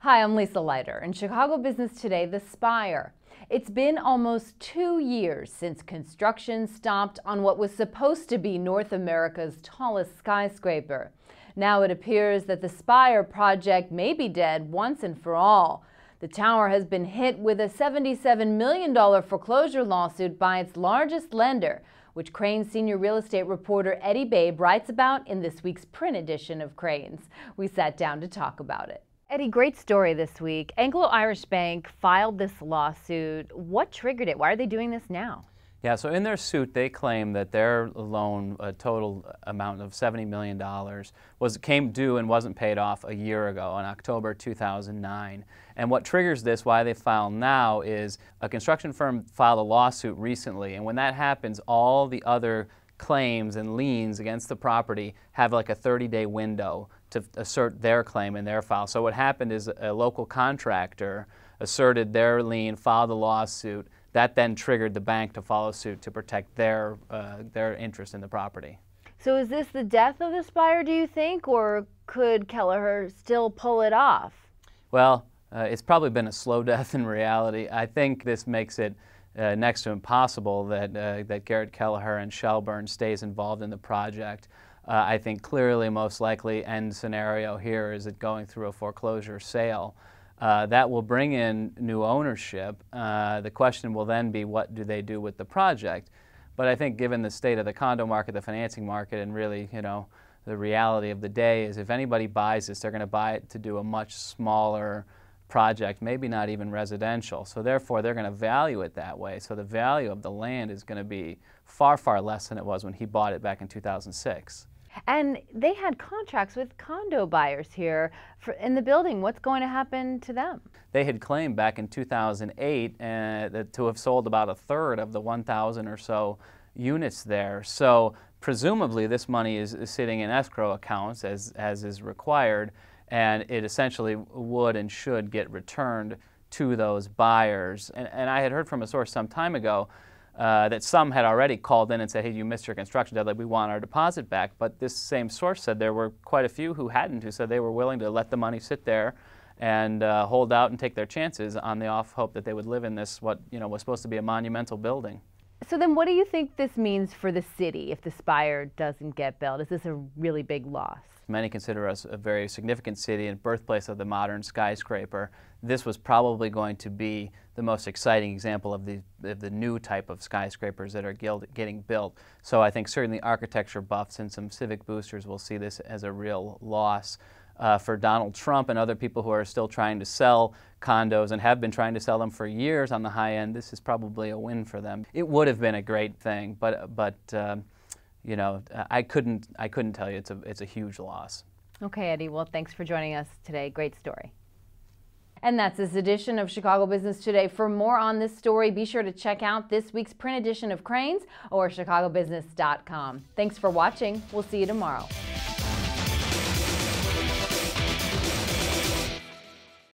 Hi, I'm Lisa Leiter. In Chicago Business Today, the Spire. It's been almost 2 years since construction stopped on what was supposed to be North America's tallest skyscraper. Now it appears that the Spire project may be dead once and for all. The tower has been hit with a $77 million foreclosure lawsuit by its largest lender, which Crain senior real estate reporter Eddie Babe writes about in this week's print edition of Crain's. We sat down to talk about it. Eddie, great story this week. Anglo-Irish Bank filed this lawsuit. What triggered it? Why are they doing this now? Yeah, so in their suit, they claim that their loan, a total amount of $70 million, came due and wasn't paid off a year ago in October 2009. And what triggers this, why they file now, is a construction firm filed a lawsuit recently, and when that happens, all the other claims and liens against the property have like a 30-day window to assert their claim in their file. So what happened is a local contractor asserted their lien, filed a lawsuit. That then triggered the bank to follow suit to protect their interest in the property. So is this the death of the Spire, do you think, or could Kelleher still pull it off? Well, it's probably been a slow death in reality. I think this makes it next to impossible that Garrett Kelleher and Shelburne stays involved in the project. I think clearly most likely end scenario here is it going through a foreclosure sale. That will bring in new ownership. The question will then be, what do they do with the project? But I think given the state of the condo market, the financing market, and really, the reality of the day is if anybody buys this, they're going to buy it to do a much smaller project, maybe not even residential. So therefore, they're going to value it that way. So the value of the land is going to be far, far less than it was when he bought it back in 2006. And they had contracts with condo buyers here in the building. What's going to happen to them? They had claimed back in 2008 to have sold about a third of the 1,000 or so units there. So presumably this money is sitting in escrow accounts as is required, and it essentially would and should get returned to those buyers. And I had heard from a source some time ago that some had already called in and said, hey, you missed your construction deadline, we want our deposit back. But this same source said there were quite a few who hadn't, who said they were willing to let the money sit there and hold out and take their chances on the off hope that they would live in this, what was supposed to be a monumental building. So then what do you think this means for the city if the Spire doesn't get built? Is this a really big loss? Many consider us a very significant city and birthplace of the modern skyscraper. This was probably going to be the most exciting example of the new type of skyscrapers that are getting built. So I think certainly architecture buffs and some civic boosters will see this as a real loss. For Donald Trump and other people who are still trying to sell condos and have been trying to sell them for years on the high end, this is probably a win for them. It would have been a great thing, but I couldn't tell you it's a huge loss. Okay, Eddie. Well, thanks for joining us today. Great story. And that's this edition of Chicago Business Today. For more on this story, be sure to check out this week's print edition of Crain's or chicagobusiness.com. Thanks for watching. We'll see you tomorrow.